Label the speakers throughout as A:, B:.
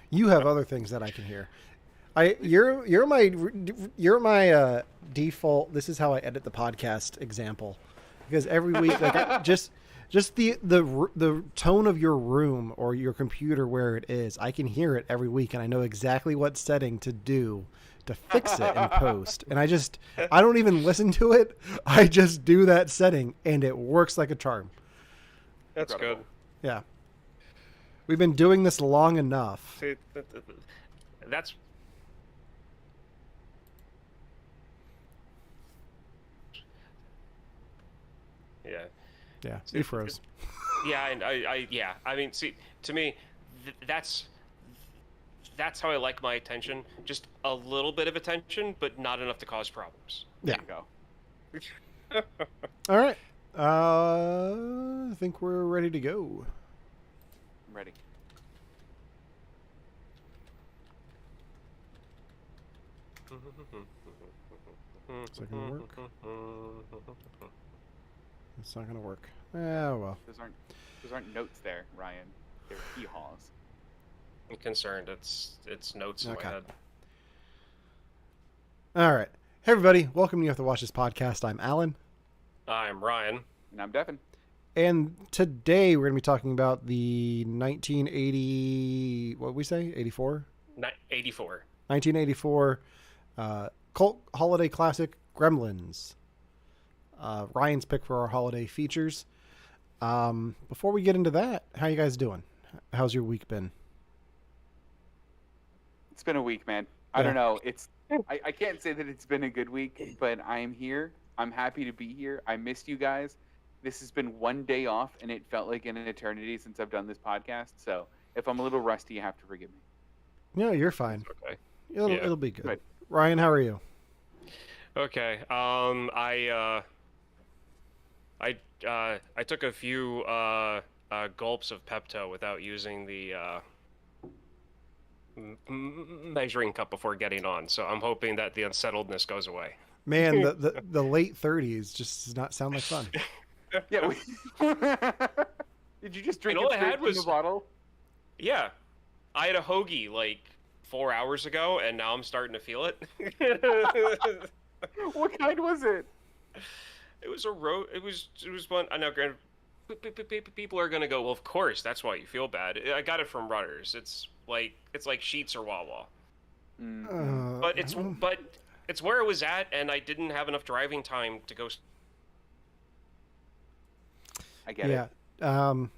A: You have other things that I can hear. You're my default. This is how I edit the podcast example, because every week, like just the tone of your room or your computer where it is, I can hear it every week, and I know exactly what setting to do to fix it in post. And I don't even listen to it. I just do that setting, and it works like a charm.
B: That's
C: Incredible.
B: good.
A: Yeah, we've been doing this long enough.
B: See, that's yeah.
A: Yeah, you froze.
B: Yeah, and yeah. I mean, see, to me, that's how I like my attention. Just a little bit of attention, but not enough to cause problems.
A: Yeah.
C: There you go.
A: All right. I think we're ready to go.
C: I'm ready.
A: Is that gonna work? It's not gonna work. Oh well.
C: Those aren't notes there, Ryan. They're hee-haws.
B: I'm concerned. It's notes in
A: Okay.
B: my head.
A: All right. Hey everybody, welcome to You Have to Watch This podcast. I'm Alan,
B: I'm Ryan.
C: And I'm Devin.
A: and today we're gonna be talking about the 1980. What did we say? 84.
B: 84.
A: 1984 cult holiday classic Gremlins. Ryan's pick for our holiday features. Before we get into that, how you guys doing? How's your week been?
C: It's been a week, man. I don't know. I can't say that it's been a good week, but I am here. I'm happy to be here. I missed you guys. This has been one day off, and it felt like an eternity since I've done this podcast. So if I'm a little rusty, you have to forgive me.
A: No, you're fine.
B: Okay.
A: It'll be good.
C: Good.
A: Ryan, how are you?
B: Okay. I took a few gulps of Pepto without using the measuring cup before getting on, so I'm hoping that the unsettledness goes away.
A: Man, the late 30s just does not sound like fun.
C: Yeah. Did you just drink
B: And all
C: it
B: I
C: straight
B: had
C: from
B: was-
C: the bottle?
B: Yeah, I had a hoagie like 4 hours ago, and now I'm starting to feel it.
C: What kind was it?
B: It was It was one. I know, granted, people are gonna go, well, of course, that's why you feel bad. I got it from Rudders. It's like Sheets or Wawa, but it's where it was at, and I didn't have enough driving time to go
C: I get
A: yeah.
C: it.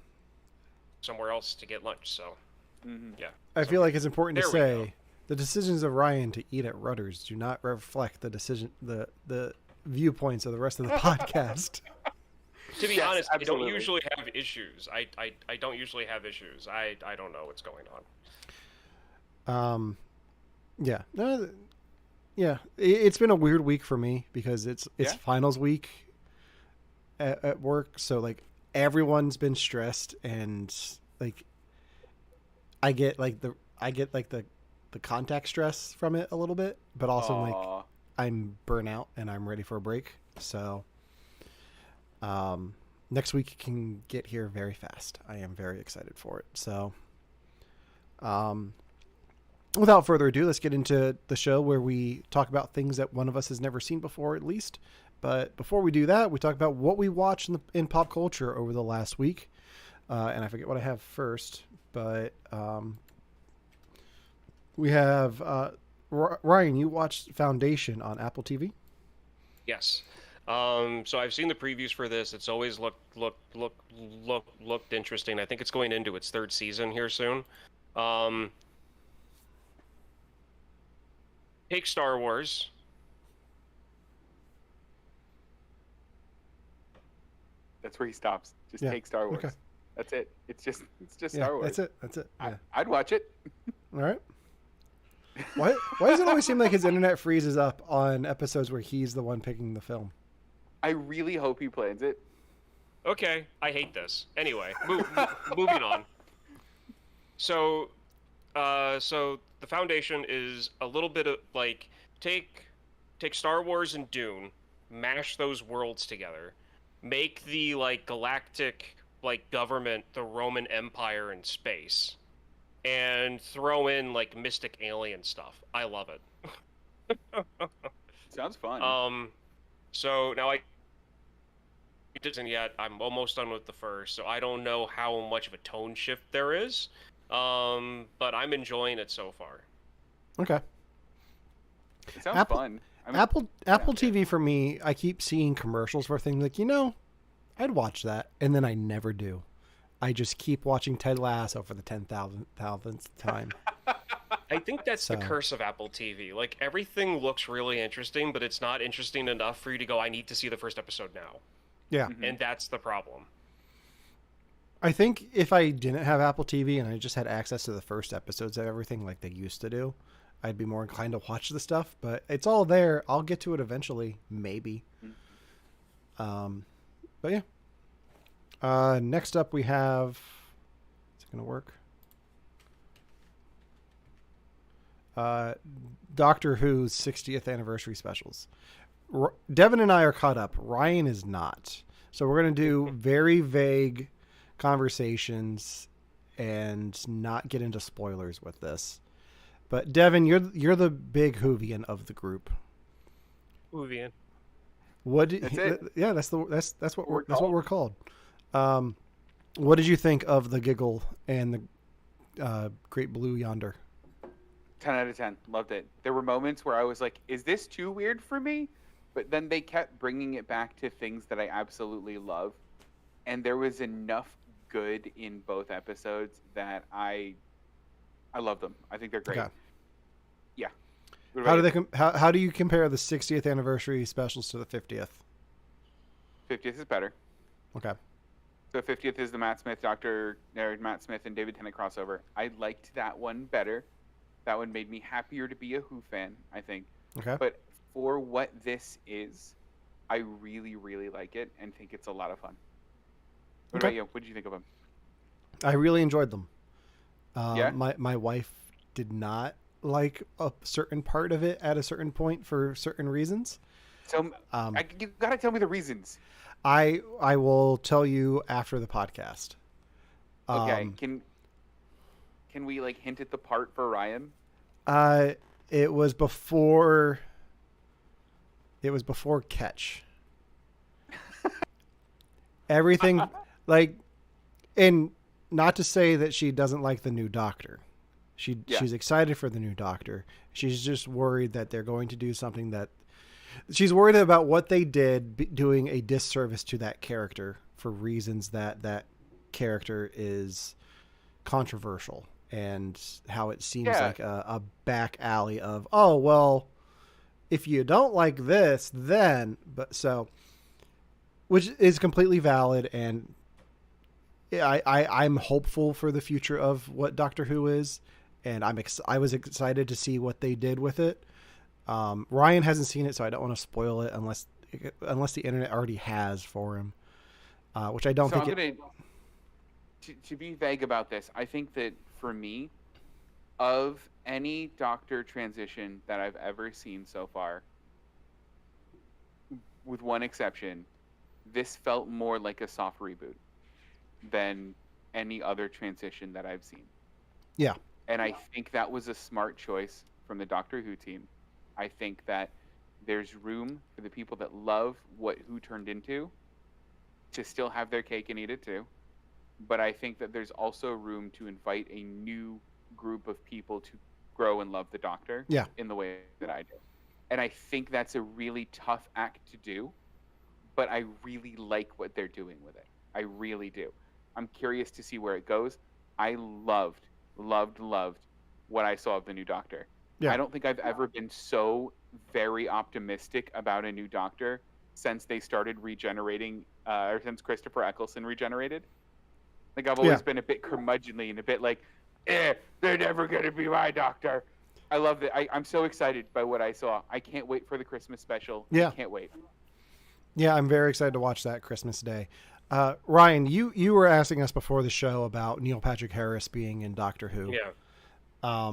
B: somewhere else to get lunch. So yeah,
A: I feel like it's important to
B: There we
A: say the decisions of Ryan to eat at Rudders do not reflect the viewpoints of the rest of the podcast.
B: to be
C: Yes,
B: honest,
C: absolutely.
B: I don't usually have issues. I don't usually have issues. I don't know what's going on.
A: Yeah. Yeah. It's been a weird week for me because it's
C: Yeah.
A: finals week at work. So like everyone's been stressed, and like I get the contact stress from it a little bit, but also like
C: Aw.
A: I'm burnt out and I'm ready for a break. So next week can get here very fast. I am very excited for it. So without further ado, let's get into the show where we talk about things that one of us has never seen before, at least. But before we do that, we talk about what we watched in pop culture over the last week. And I forget what I have first, but we have Ryan. You watched Foundation on Apple TV.
B: Yes. So I've seen the previews for this. It's always looked interesting. I think it's going into its third season here soon. Take Star Wars.
C: That's where he stops. Just
A: Yeah,
C: take Star Wars.
A: okay.
C: That's it. It's just
A: Yeah,
C: Star Wars.
A: That's it. Yeah.
C: I'd watch it.
A: All right. Why does it always seem like his internet freezes up on episodes where he's the one picking the film?
C: I really hope he plans it.
B: Okay, I hate this. Anyway, moving on. So the Foundation is a little bit of like take Star Wars and Dune, mash those worlds together, make the like galactic like government the Roman Empire in space, and throw in like mystic alien stuff. I love it.
C: Sounds fun.
B: So now it isn't yet. I'm almost done with the first, so I don't know how much of a tone shift there is. But I'm enjoying it so far.
A: Okay.
C: It sounds fun. I mean,
A: Apple TV for me, I keep seeing commercials for things like, I'd watch that, and then I never do. I just keep watching Ted Lasso for the 10,000th time.
B: I think that's the curse of Apple TV. Like, everything looks really interesting, but it's not interesting enough for you to go, I need to see the first episode now.
A: Yeah.
B: And that's the problem.
A: I think if I didn't have Apple TV and I just had access to the first episodes of everything like they used to do, I'd be more inclined to watch the stuff. But it's all there. I'll get to it eventually, maybe. But yeah. Next up we have... Is it going to work? Doctor Who's 60th anniversary specials. Devin and I are caught up. Ryan is not. So we're going to do very vague conversations and not get into spoilers with this. But Devin, you're the big Whovian of the group.
B: Whovian.
C: That's it.
A: Yeah, that's what we're called. What did you think of the giggle and the Great Blue Yonder?
C: 10 out of 10. Loved it. There were moments where I was like, is this too weird for me? But then they kept bringing it back to things that I absolutely love. And there was enough good in both episodes that I love them. I think they're great.
A: Okay.
C: Yeah.
A: How do you compare the 60th anniversary specials to the 50th?
C: 50th is better.
A: Okay.
C: So 50th is the Matt Smith and David Tennant crossover. I liked that one better. That one made me happier to be a Who fan, I think.
A: Okay.
C: But for what this is, I really, really like it and think it's a lot of fun. What about you? What did you think of them?
A: I really enjoyed them.
C: Yeah?
A: My wife did not like a certain part of it at a certain point for certain reasons.
C: So you got to tell me the reasons.
A: I will tell you after the podcast.
C: Okay. Can we like hint at the part for Ryan?
A: It was before Catch. Everything like, and not to say that she doesn't like the new Doctor. She's excited for the new Doctor. She's just worried that they're going to do something that she's worried about what they did, doing a disservice to that character for reasons that character is controversial and how it seems like a back alley of, oh, well, if you don't like this, then, which is completely valid. And I'm hopeful for the future of what Doctor Who is. And I was excited to see what they did with it. Ryan hasn't seen it, so I don't want to spoil it unless the internet already has for him, which I don't think.
C: To be vague about this, I think that for me, of any Doctor transition that I've ever seen so far, with one exception, this felt more like a soft reboot than any other transition that I've seen.
A: Yeah.
C: And I think that was a smart choice from the Doctor Who team. I think that there's room for the people that love what Who turned into to still have their cake and eat it too. But I think that there's also room to invite a new group of people to grow and love the Doctor in the way that I do. And I think that's a really tough act to do, but I really like what they're doing with it. I really do. I'm curious to see where it goes. I loved what I saw of the new Doctor. Yeah. I don't think I've ever been so very optimistic about a new Doctor since they started regenerating, or since Christopher Eccleston regenerated. Like, I've always been a bit curmudgeonly and a bit like, they're never going to be my Doctor. I love it. I'm so excited by what I saw. I can't wait for the Christmas special. Yeah. I can't wait.
A: Yeah, I'm very excited to watch that Christmas Day. Ryan, you were asking us before the show about Neil Patrick Harris being in Doctor Who.
B: Yeah.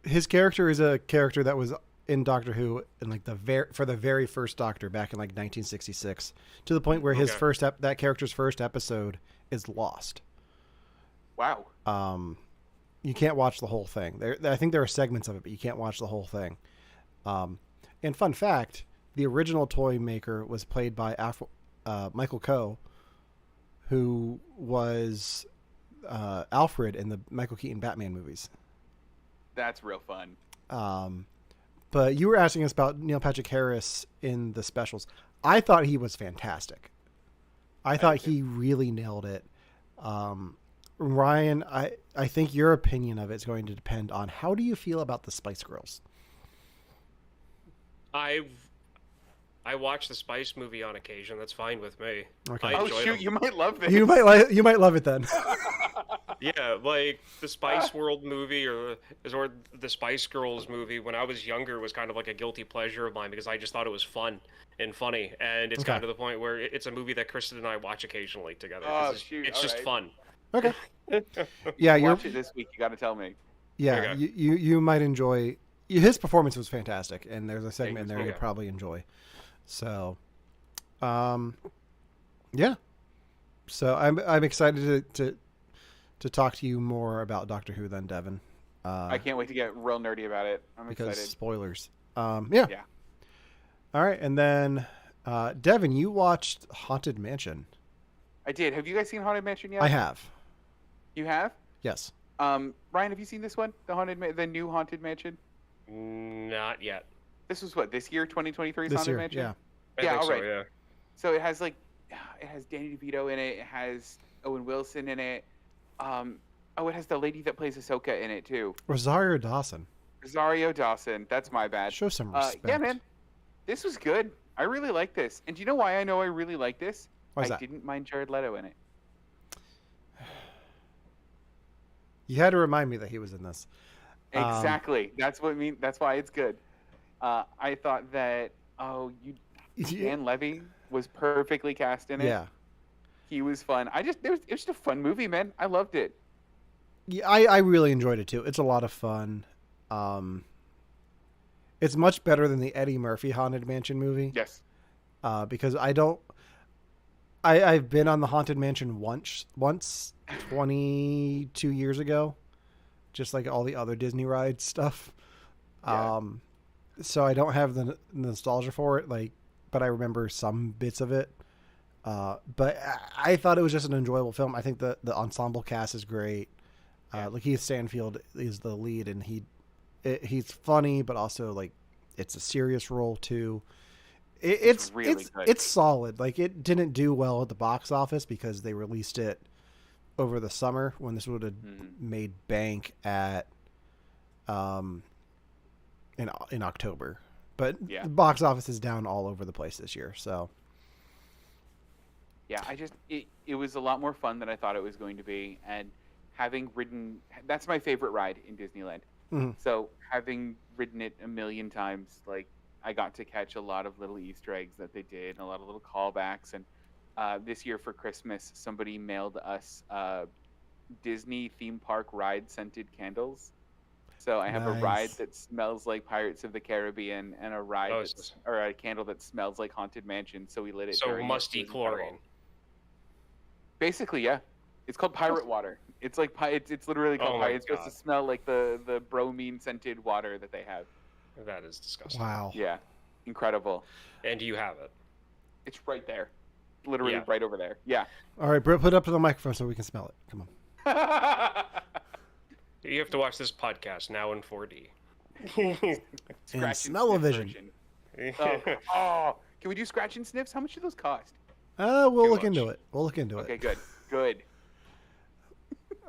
A: His character is a character that was in Doctor Who in like for the very first Doctor back in like 1966, to the point where his that character's first episode is lost.
C: Wow.
A: You can't watch the whole thing. I think there are segments of it, but you can't watch the whole thing. And fun fact, the original toy maker was played by Michael Coe, who was Alfred in the Michael Keaton Batman movies.
C: That's real fun.
A: But you were asking us about Neil Patrick Harris in the specials. I thought he was fantastic. I thought he really nailed it. Ryan, I think your opinion of it is going to depend on how do you feel about the Spice Girls?
B: I watch the Spice movie on occasion. That's fine with me.
A: Okay.
C: Oh shoot, you might love this.
A: You might love it then.
B: Yeah, like the Spice World movie or the Spice Girls movie when I was younger was kind of like a guilty pleasure of mine because I just thought it was fun and funny, and it's kind of the point where it's a movie that Kristen and I watch occasionally together.
C: Oh,
B: it's just fun.
A: Okay. Yeah,
C: watch it this week. You got to tell me.
A: Yeah,
B: okay.
A: you might enjoy. His performance was fantastic, and there's a segment in there you'll probably enjoy. So, yeah. So I'm excited to talk to you more about Doctor Who then, Devin.
C: I can't wait to get real nerdy about it. I'm excited.
A: Spoilers. Yeah. All right, and then Devin, you watched Haunted Mansion.
C: I did. Have you guys seen Haunted Mansion yet?
A: I have.
C: You have?
A: Yes.
C: Ryan, have you seen this one? The new Haunted Mansion?
B: Not yet.
C: This was what, this year, 2023's
A: This
C: Haunted
A: year,
C: Mansion?
A: yeah.
B: I think
C: all
B: so,
C: right.
B: yeah.
C: So it has Danny DeVito in it. It has Owen Wilson in it. It has the lady that plays Ahsoka in it too.
A: Rosario Dawson.
C: That's my bad.
A: Show some respect.
C: Yeah, man. This was good. I really like this. And do you know why I know I really like this?
A: Why is that?
C: Didn't mind Jared Leto in it.
A: You had to remind me that he was in this.
C: Exactly. That's why it's good. I thought that Dan Levy was perfectly cast in it.
A: Yeah.
C: He was fun. It was just a fun movie, man. I loved it.
A: Yeah, I really enjoyed it too. It's a lot of fun. It's much better than the Eddie Murphy Haunted Mansion movie.
C: Yes.
A: Because I've been on the Haunted Mansion once 22 years ago, just like all the other Disney ride stuff.
C: Yeah.
A: So I don't have the nostalgia for it, but I remember some bits of it. But I thought it was just an enjoyable film. I think the ensemble cast is great. Lakeith Stanfield is the lead, and he's funny, but also it's a serious role too. It's really good. It's solid. It didn't do well at the box office because they released it over the summer when this would have made bank at in October. But the box office is down all over the place this year. So
C: yeah, it was a lot more fun than I thought it was going to be, and having ridden, that's my favorite ride in Disneyland.
A: Mm-hmm.
C: So having ridden it a million times, I got to catch a lot of little Easter eggs that they did, and a lot of little callbacks. And this year for Christmas, somebody mailed us Disney theme park ride scented candles. So I have a ride that smells like Pirates of the Caribbean, and a a candle that smells like Haunted Mansion. So we lit it.
B: So musty chlorine.
C: Basically, yeah. It's called pirate water. It's it's literally called pirate. It's supposed to smell like the bromine scented water that they have.
B: That is disgusting.
A: Wow.
C: Yeah, incredible.
B: And you have it.
C: It's right there, literally right over there. Yeah.
A: All right, Britt, put it up to the microphone so we can smell it. Come on.
B: You have to watch this podcast now in 4D.
A: And smell-o-vision.
C: Oh, can we do scratch and sniffs? How much do those cost?
A: We'll look into it.
C: Okay, good.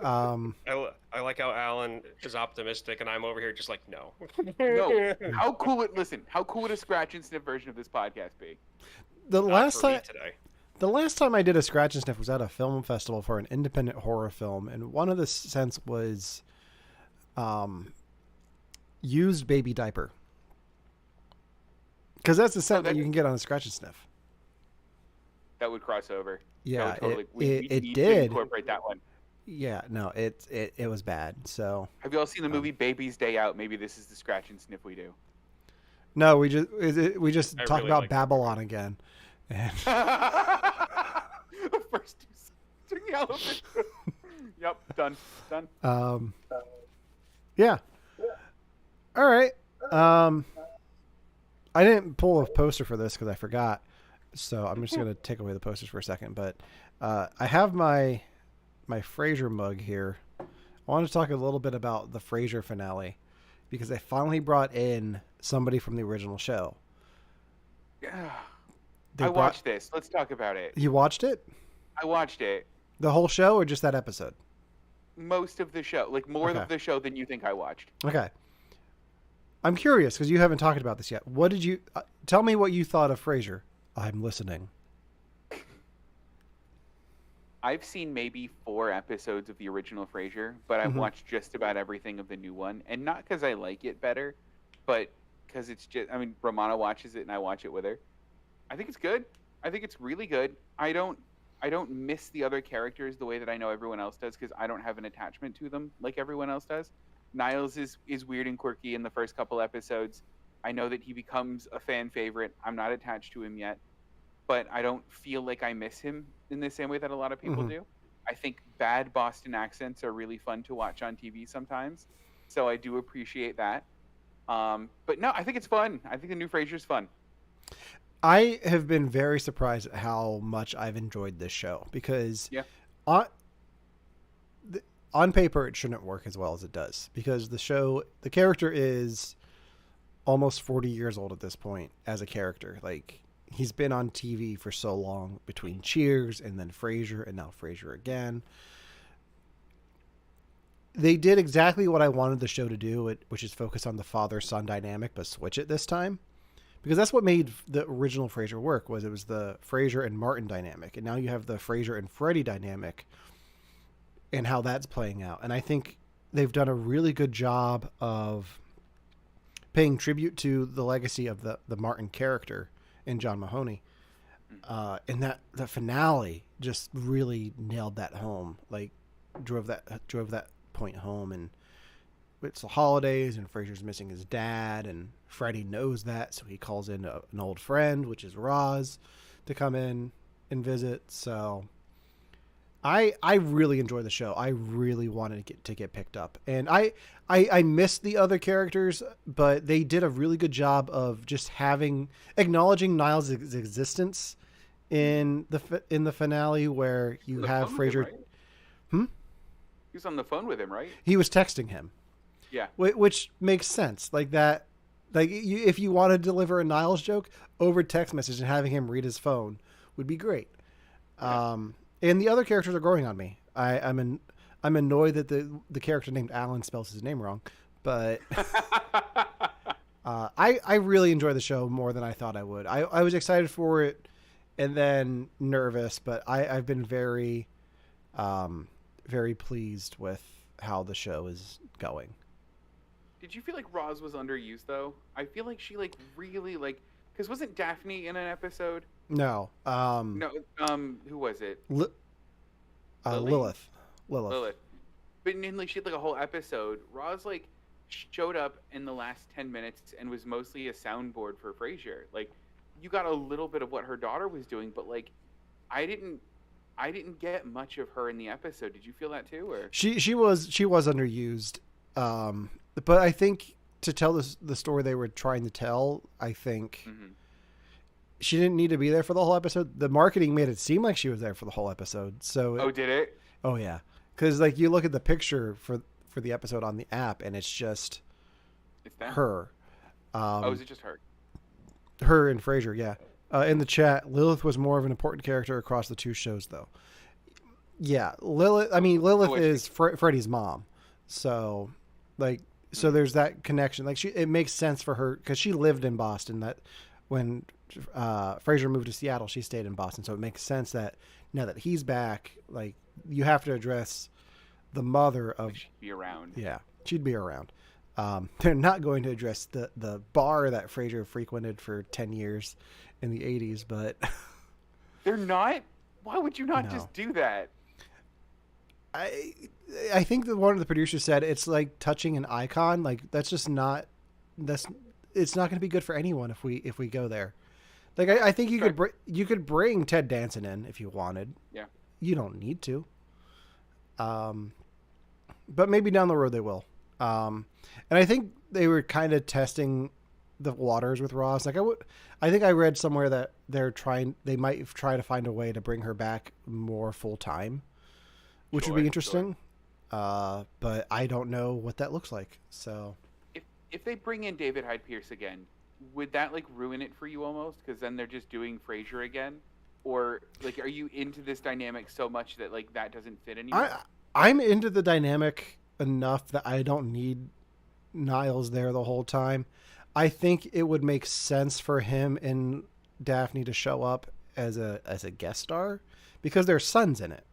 B: I like how Alan is optimistic, and I'm over here just like, no.
C: No. How cool would a scratch and sniff version of this podcast be?
A: The last time I did a scratch and sniff was at a film festival for an independent horror film, and one of the scents was used baby diaper. Because that's the scent that you can get on a scratch and sniff.
C: That would cross over.
A: Yeah,
C: totally,
A: it did.
C: Incorporate that one.
A: Yeah, no, it was bad. So
C: have you all seen the movie Baby's Day Out? Maybe this is the scratch and sniff we do.
A: No, we just talk really about Babylon again. And...
C: The first two Yep, done.
A: Yeah. All right. I didn't pull a poster for this because I forgot, so I'm just gonna take away the posters for a second. But I have my Frasier mug here. I want to talk a little bit about the Frasier finale because they finally brought in somebody from the original show.
C: Yeah. Watched this. Let's talk about it.
A: You watched it?
C: I watched it.
A: The whole show or just that episode?
C: Most of the show. Like, more of the show than you think I watched.
A: Okay. I'm curious because you haven't talked about this yet. What did you... tell me what you thought of Frasier. I'm listening.
C: I've seen maybe 4 episodes of the original Frasier, but I've watched just about everything of the new one. And not because I like it better, but because it's just... I mean, Romana watches it and I watch it with her. I think it's good. I think it's really good. I don't miss the other characters the way that I know everyone else does because I don't have an attachment to them like everyone else does. Niles is weird and quirky in the first couple episodes. I know that he becomes a fan favorite. I'm not attached to him yet, but I don't feel like I miss him in the same way that a lot of people do. I think bad Boston accents are really fun to watch on TV sometimes, so I do appreciate that. But no, I think it's fun. I think the new Frasier's fun.
A: I have been very surprised at how much I've enjoyed this show because on paper it shouldn't work as well as it does because the character is almost 40 years old at this point as a character. Like, he's been on TV for so long between Cheers and then Frasier and now Frasier again. They did exactly what I wanted the show to do, which is focus on the father-son dynamic, but switch it this time. Because that's what made the original Frasier work, was it was the Frasier and Martin dynamic. And now you have the Frasier and Freddie dynamic and how that's playing out. And I think they've done a really good job of paying tribute to the legacy of the Martin character in John Mahoney. And that the finale just really nailed that home, like drove that point home. And it's the holidays and Frasier's missing his dad and Freddie knows that. So he calls in an old friend, which is Roz, to come in and visit. So I really enjoy the show. I really wanted to get picked up, and I missed the other characters, but they did a really good job of just acknowledging Niles' existence in the finale, where you have Frasier.
C: He was on the phone with him, right?
A: He was texting him.
C: Yeah,
A: which makes sense. Like that, if you want to deliver a Niles joke over text message and having him read his phone would be great. Yeah. And the other characters are growing on me. I'm annoyed that the character named Alan spells his name wrong, but I really enjoy the show more than I thought I would. I was excited for it and then nervous, but I've been very, very pleased with how the show is going.
C: Did you feel like Roz was underused though? I feel like she really because wasn't Daphne in an episode?
A: No.
C: Who was it?
A: Lilith.
C: But then she had a whole episode. Roz showed up in the last 10 minutes and was mostly a soundboard for Frasier. You got a little bit of what her daughter was doing, but I didn't get much of her in the episode. Did you feel that too? Or
A: she was underused. But I think to tell the story they were trying to tell, I think she didn't need to be there for the whole episode. The marketing made it seem like she was there for the whole episode. So
C: did it?
A: Oh yeah, because you look at the picture for the episode on the app, and it's just her.
C: Is it just her?
A: Her and Frasier, yeah. In the chat, Lilith was more of an important character across the two shows, though. Yeah, Lilith. I mean, Lilith is Freddie's mom, so so there's that connection. It makes sense for her because she lived in Boston. That when Frasier moved to Seattle, she stayed in Boston. So it makes sense that now that he's back, you have to address the mother of.
C: She'd be around.
A: Yeah, she'd be around. They're not going to address the bar that Frasier frequented for 10 years in the 80s, but
C: they're not. Why would you not just do that?
A: I think that one of the producers said it's like touching an icon. That's just not. It's not going to be good for anyone if we go there. I think you could bring Ted Danson in if you wanted.
C: Yeah.
A: You don't need to. But maybe down the road they will. And I think they were kind of testing the waters with Ross. Like I think I read somewhere that they might try to find a way to bring her back more full time, which would be interesting. Sure. But I don't know what that looks like. So
C: if they bring in David Hyde Pierce again, would that like ruin it for you almost? Because then they're just doing Frasier again, or like, are you into this dynamic so much that like that doesn't fit anymore?
A: I'm into the dynamic enough that I don't need Niles there the whole time. I think it would make sense for him and Daphne to show up as a guest star because their son's in it.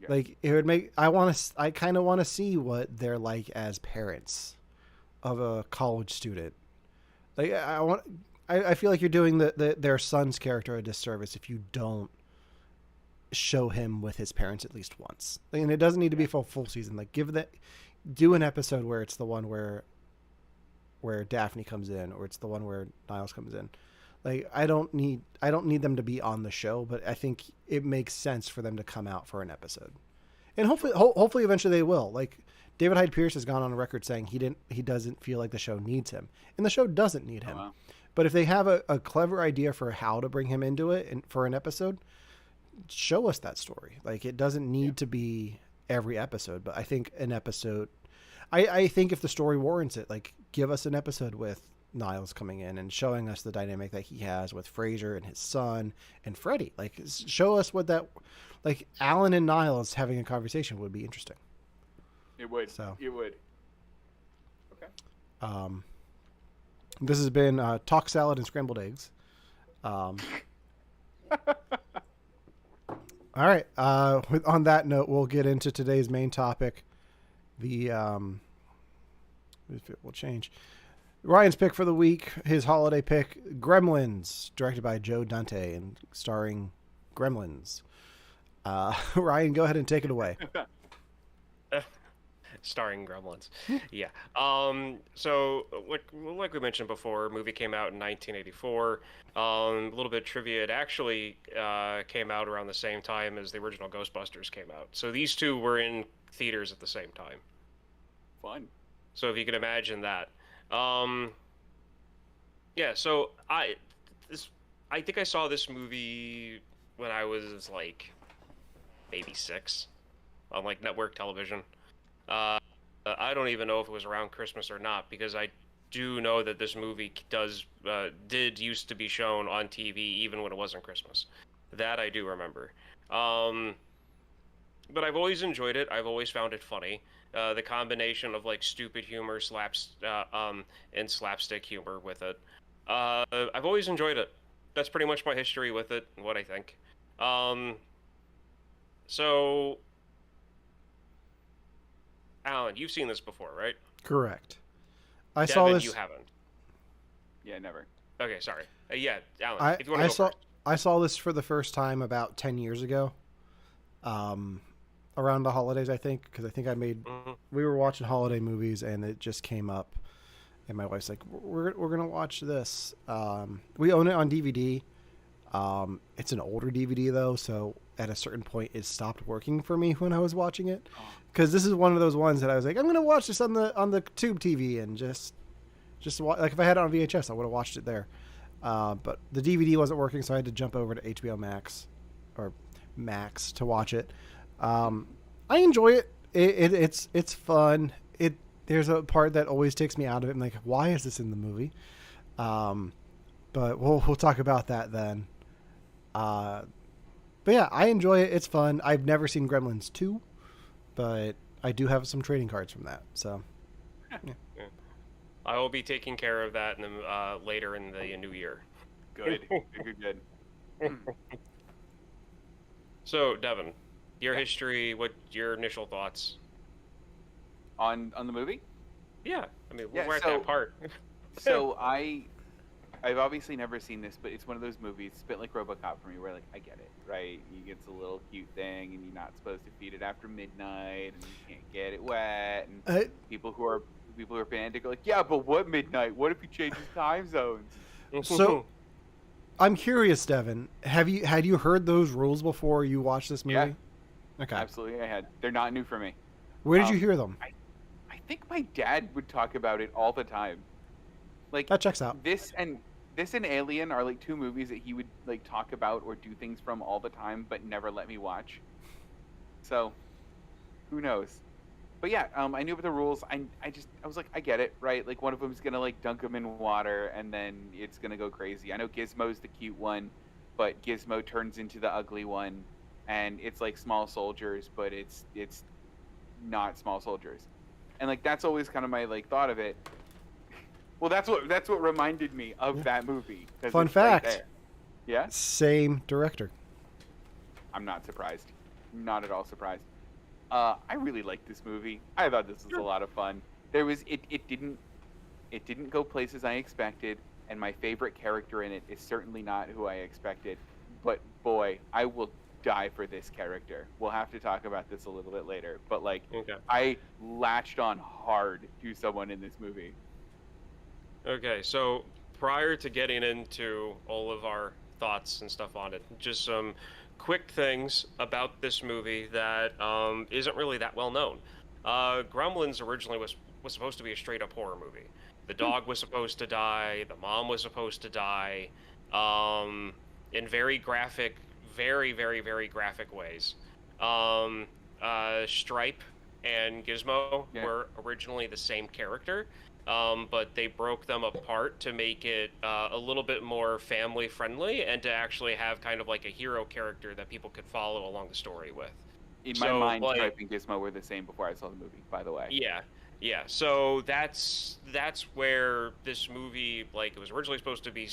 A: Yeah. Like it would make I kind of want to see what they're like as parents of a college student. Like I feel like you're doing their son's character a disservice if you don't show him with his parents at least once. And it doesn't need to be for a full season. Like do an episode where it's the one where Daphne comes in, or it's the one where Niles comes in. Like I don't need them to be on the show, but I think it makes sense for them to come out for an episode. And hopefully eventually they will. Like David Hyde Pierce has gone on record saying he doesn't feel like the show needs him. And the show doesn't need him. Wow. But if they have a clever idea for how to bring him into it and for an episode, show us that story. Like it doesn't need to be every episode, but I think an episode I think if the story warrants it, like give us an episode with Niles coming in and showing us the dynamic that he has with Frasier and his son and Freddie. Like show us what that, like Alan and Niles having a conversation would be interesting.
C: It would. So it would. Okay.
A: This has been Talk Salad and Scrambled Eggs. All right. On that note, we'll get into today's main topic. If it will change. Ryan's pick for the week, his holiday pick, Gremlins, directed by Joe Dante and starring Gremlins. Ryan, go ahead and take it away.
B: Starring Gremlins. Yeah. So, like we mentioned before, movie came out in 1984. A little bit of trivia, it actually came out around the same time as the original Ghostbusters came out. So these two were in theaters at the same time.
C: Fun.
B: So if you can imagine that. Yeah, so I think I saw this movie when I was like maybe 6 on like network television. I don't even know if it was around Christmas or not, because I do know that this movie did used to be shown on TV even when it wasn't Christmas. That I do remember. But I've always enjoyed it. I've always found it funny. The combination of like stupid humor, and slapstick humor with it. I've always enjoyed it. That's pretty much my history with it and what I think. So, Alan, you've seen this before, right?
A: Correct.
B: I
A: saw this.
B: You haven't.
C: Yeah, never.
B: Okay, sorry. Yeah, Alan, if you want to go first.
A: I saw this for the first time about 10 years ago. Around the holidays, I think, because I think we were watching holiday movies and it just came up, and my wife's like, we're gonna watch this. We own it on DVD. It's an older DVD though, so at a certain point it stopped working for me when I was watching it, because this is one of those ones that I was like, I'm gonna watch this on the tube TV and just watch. Like if I had it on VHS, I would have watched it there. But the DVD wasn't working, so I had to jump over to HBO Max or Max to watch it. I enjoy it. It's fun. There's a part that always takes me out of it. I'm like, why is this in the movie? But we'll talk about that then. But yeah, I enjoy it. It's fun. I've never seen Gremlins 2, but I do have some trading cards from that. So, yeah.
B: I will be taking care of that later in the new year.
C: Good. Good.
B: So, Devin, your history, what your initial thoughts
C: on the movie?
B: Yeah, I mean, we're at that part.
C: So I've obviously never seen this, but it's one of those movies, it's a bit like RoboCop for me, where like I get it, right? It's a little cute thing, and you're not supposed to feed it after midnight, and you can't get it wet, and people who are fanatic are like, yeah, but what midnight? What if he changes time zones?
A: So, I'm curious, Devin. Had you heard those rules before you watched this movie? Okay.
C: Absolutely, I had. They're not new for me.
A: Where did you hear them?
C: I think my dad would talk about it all the time. Like
A: That checks out.
C: this and Alien are like two movies that he would like talk about or do things from all the time, but never let me watch. So, who knows? But yeah, I knew about the rules. I was like, I get it, right? Like one of them's gonna like dunk him in water, and then it's gonna go crazy. I know Gizmo's the cute one, but Gizmo turns into the ugly one, and it's like small soldiers, but it's not small soldiers, and like that's always kind of my like thought of it. Well, that's what reminded me of that movie.
A: Fun fact.
C: Right there. Yeah,
A: Same director.
C: I'm not surprised. Not at all surprised. I really liked this movie. I thought this was a lot of fun. There was it didn't go places I expected, and my favorite character in it is certainly not who I expected. But boy, I will die for this character. We'll have to talk about this a little bit later. But like,
B: Okay.
C: I latched on hard to someone in this movie.
B: Okay, so prior to getting into all of our thoughts and stuff on it, just some quick things about this movie that isn't really that well known. Gremlins originally was supposed to be a straight up horror movie. The dog was supposed to die. The mom was supposed to die, in very graphic, very graphic ways. Stripe and Gizmo were originally the same character. But they broke them apart to make it a little bit more family friendly and to actually have kind of like a hero character that people could follow along the story with.
C: In my mind, Stripe and Gizmo were the same before I saw the movie, by the way.
B: Yeah. So that's where this movie, like, it was originally supposed to be.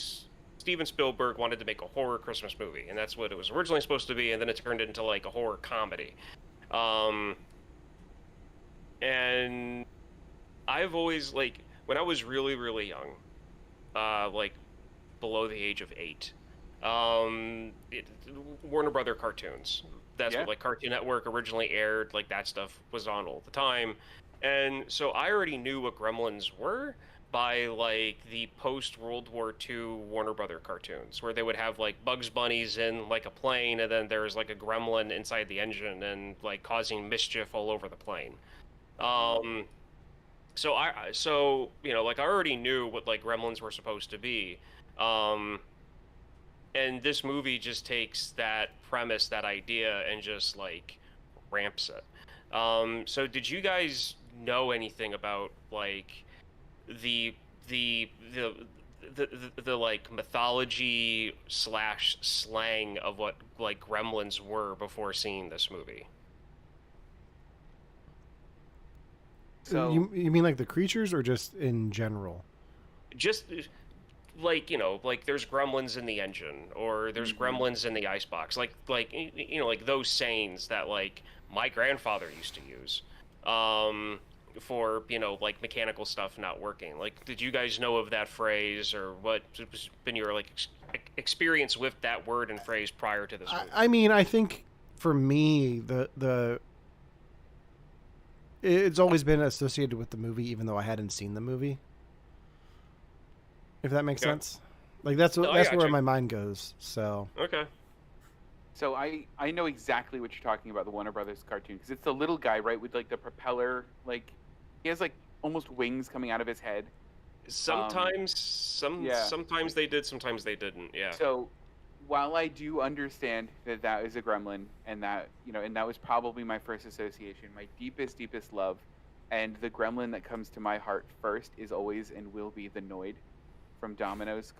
B: Steven Spielberg wanted to make a horror Christmas movie, and that's what it was originally supposed to be, and then it turned into like a horror comedy. And I've always, like, when I was really, really young, like below the age of 8, Warner Brother cartoons. That's what, like, Cartoon Network originally aired. Like, that stuff was on all the time. And so I already knew what Gremlins were by, like, the post-World War II Warner Brother cartoons, where they would have, like, Bugs Bunnies in, like, a plane, and then there's, like, a gremlin inside the engine and, like, causing mischief all over the plane. So you know, like, I already knew what, like, Gremlins were supposed to be, and this movie just takes that premise, that idea, and just, like, ramps it. So did you guys know anything about, like, the like mythology / slang of what, like, Gremlins were before seeing this movie?
C: So
A: You mean like the creatures or just in general?
B: Just like, you know, like there's gremlins in the engine, or there's gremlins in the icebox, like you know, like those sayings that, like, my grandfather used to use for, you know, like, mechanical stuff not working. Like, did you guys know of that phrase, or what has been your, like, experience with that word and phrase prior to this movie?
A: I mean, I think for me, it's always been associated with the movie, even though I hadn't seen the movie. If that makes sense, like that's where my mind goes. So
B: okay.
C: So I know exactly what you're talking about, the Warner Brothers cartoon, because it's the little guy, right, with like the propeller, like he has like almost wings coming out of his head.
B: Sometimes they did, sometimes they didn't. Yeah.
C: So while I do understand that that is a gremlin, and that, you know, and that was probably my first association, my deepest love, and the gremlin that comes to my heart first is always and will be the Noid from Domino's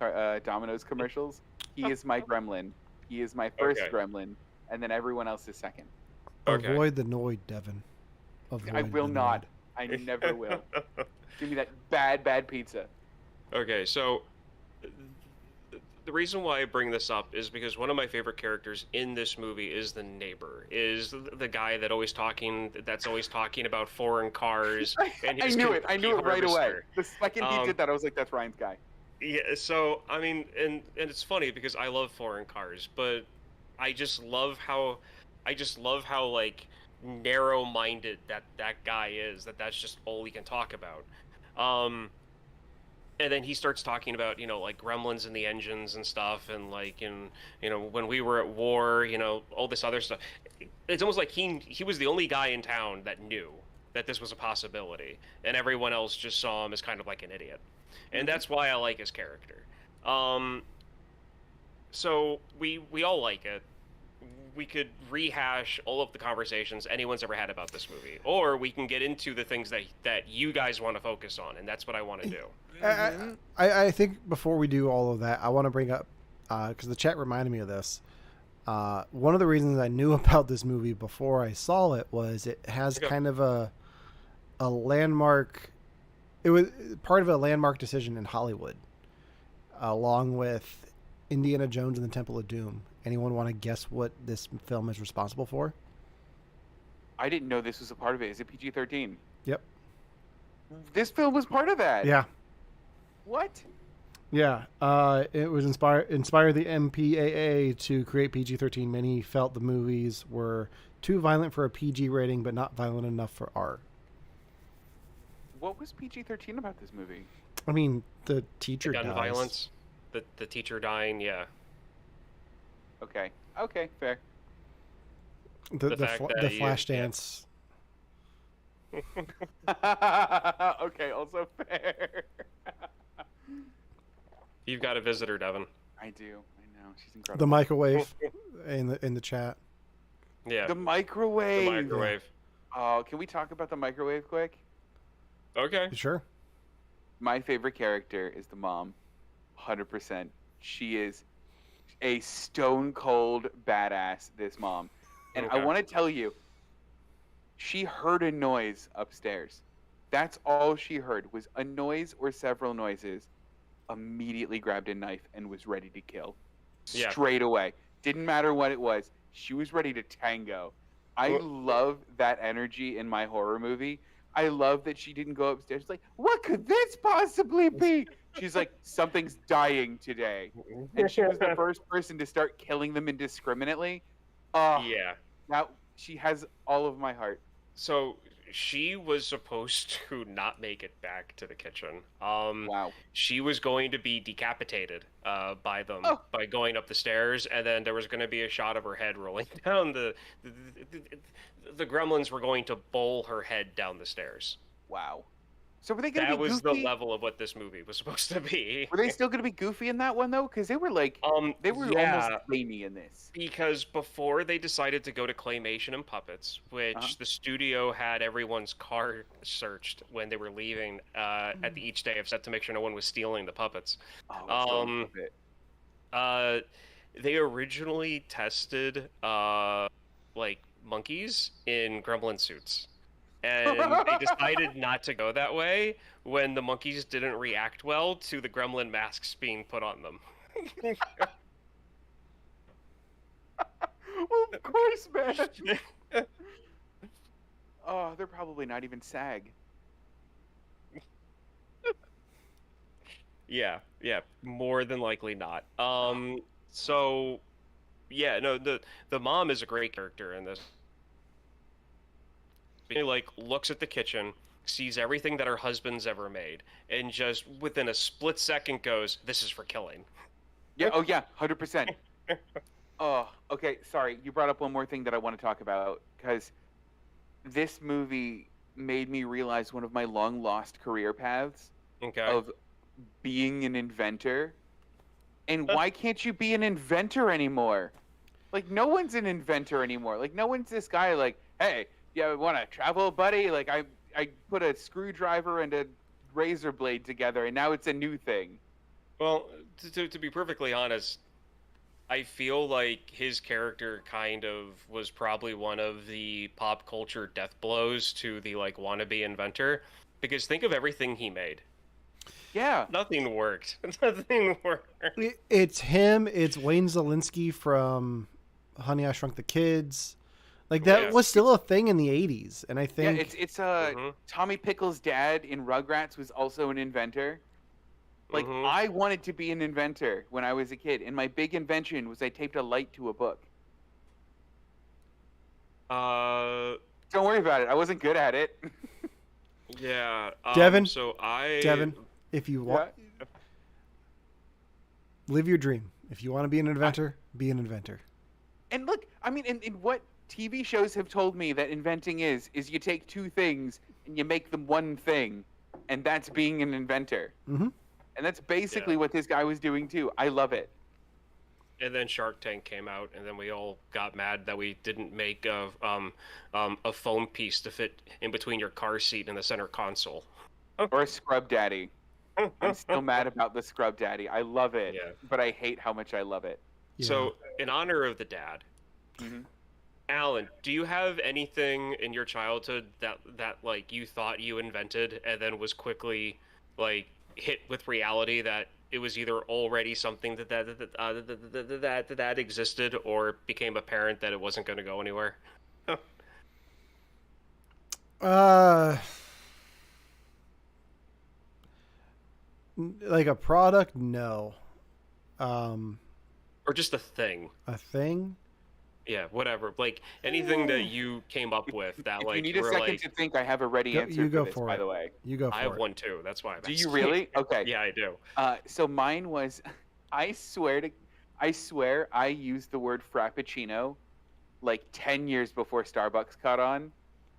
C: commercials. He is my gremlin. He is my first gremlin, and then everyone else is second.
B: Okay.
A: Avoid the Noid, Devin.
C: I will not. I never will. Give me that bad pizza.
B: Okay, so the reason why I bring this up is because one of my favorite characters in this movie is the neighbor, is the guy that's always talking about foreign cars. And
C: I knew it right away. The second he did that, I was like, that's Ryan's guy.
B: Yeah, so I mean, and it's funny because I love foreign cars, but I just love how like narrow-minded that guy is, that's just all he can talk about. And then he starts talking about, you know, like gremlins in the engines and stuff, and like, in, you know, when we were at war, you know, all this other stuff. it's almost like he was the only guy in town that knew that this was a possibility, and everyone else just saw him as kind of like an idiot, and that's why I like his character. So we all like it. We could rehash all of the conversations anyone's ever had about this movie, or we can get into the things that you guys want to focus on, and that's what I want to do.
A: I think before we do all of that, I want to bring up, because the chat reminded me of this. One of the reasons I knew about this movie before I saw it was it has kind of a landmark. It was part of a landmark decision in Hollywood, along with Indiana Jones and the Temple of Doom. Anyone want to guess what this film is responsible for?
C: I didn't know this was a part of it. Is it PG-13?
A: Yep.
C: This film was part of that.
A: Yeah.
C: What?
A: Yeah. It was inspired the MPAA to create PG-13. Many felt the movies were too violent for a PG rating, but not violent enough for R.
C: What was PG-13 about this movie?
A: I mean, the teacher
B: gun
A: dies.
B: violence, the teacher dying. Yeah.
C: Okay. Okay. Fair.
A: The flash dance.
C: Okay. Also fair.
B: You've got a visitor, Devin.
C: I do. I know. She's incredible.
A: The microwave in the chat.
B: Yeah.
C: The microwave.
B: The microwave.
C: Oh, can we talk about the microwave quick?
B: Okay.
A: Sure.
C: My favorite character is the mom. 100%. She is a stone cold badass, this mom. And I want to tell you, she heard a noise upstairs. That's all she heard was a noise or several noises. Immediately grabbed a knife and was ready to kill.
B: Yeah.
C: Straight away. Didn't matter what it was. She was ready to tango. I love that energy in my horror movie. I love that she didn't go upstairs like, what could this possibly be? She's like, something's dying today. And she was the first person to start killing them indiscriminately.
B: Yeah.
C: Now, she has all of my heart.
B: So she was supposed to not make it back to the kitchen.
C: Wow.
B: She was going to be decapitated by them by going up the stairs, and then there was going to be a shot of her head rolling down the gremlins were going to bowl her head down the stairs.
C: Wow. So were they going to be goofy?
B: That was the level of what this movie was supposed to be.
C: Were they still going to be goofy in that one, though? Because they were like, they were almost zany in this.
B: Because before they decided to go to claymation and puppets, which the studio had everyone's car searched when they were leaving at each day of set to make sure no one was stealing the puppets. They originally tested like monkeys in gremlin suits. And they decided not to go that way when the monkeys didn't react well to the gremlin masks being put on them.
C: Well, of course, man. Oh, they're probably not even SAG.
B: Yeah, more than likely not. So, yeah, no, the mom is a great character in this. She like looks at the kitchen, sees everything that her husband's ever made, and just within a split second goes, "This is for killing."
C: Yeah. Oh yeah. 100%. Oh, okay. Sorry, you brought up one more thing that I want to talk about because this movie made me realize one of my long lost career paths of being an inventor. And why can't you be an inventor anymore? Like no one's an inventor anymore. Like no one's this guy. Like, hey. Yeah, want to travel, buddy? Like, I put a screwdriver and a razor blade together, and now it's a new thing.
B: Well, to be perfectly honest, I feel like his character kind of was probably one of the pop culture death blows to the, like, wannabe inventor. Because think of everything he made.
C: Yeah.
B: Nothing worked. Nothing worked.
A: It's him. It's Wayne Szalinski from Honey, I Shrunk the Kids. Like that was still a thing in the 80s, and I think
C: it's Tommy Pickles' dad in Rugrats was also an inventor. Like I wanted to be an inventor when I was a kid, and my big invention was I taped a light to a book. Don't worry about it. I wasn't good at it.
B: Yeah.
A: Devin, if you want, live your dream. If you want to be an inventor, be an inventor.
C: And look, I mean, in what TV shows have told me that inventing is you take two things and you make them one thing, and that's being an inventor.
A: Mm-hmm.
C: And that's basically what this guy was doing too. I love it.
B: And then Shark Tank came out, and then we all got mad that we didn't make a foam piece to fit in between your car seat and the center console.
C: Or a Scrub Daddy. I'm still mad about the Scrub Daddy. I love it, but I hate how much I love it.
A: Yeah.
B: So, in honor of the dad,
C: Mm-hmm.
B: Alan, do you have anything in your childhood that like you thought you invented and then was quickly like hit with reality that it was either already something that existed or became apparent that it wasn't going to go anywhere?
A: Like a product, no.
B: Or just a thing.
A: A thing?
B: Yeah, whatever. Like anything that you came up with that
C: If
B: like
C: you need a second to think, I have a ready answer
A: you go
C: for this,
A: for
C: by
A: it.
C: the way.
A: You go for
B: I
A: it.
B: have one too. That's why I'm
C: Do you
B: asking.
C: really? Okay.
B: Yeah, I do.
C: So mine was, I swear I used the word Frappuccino like 10 years before Starbucks caught on.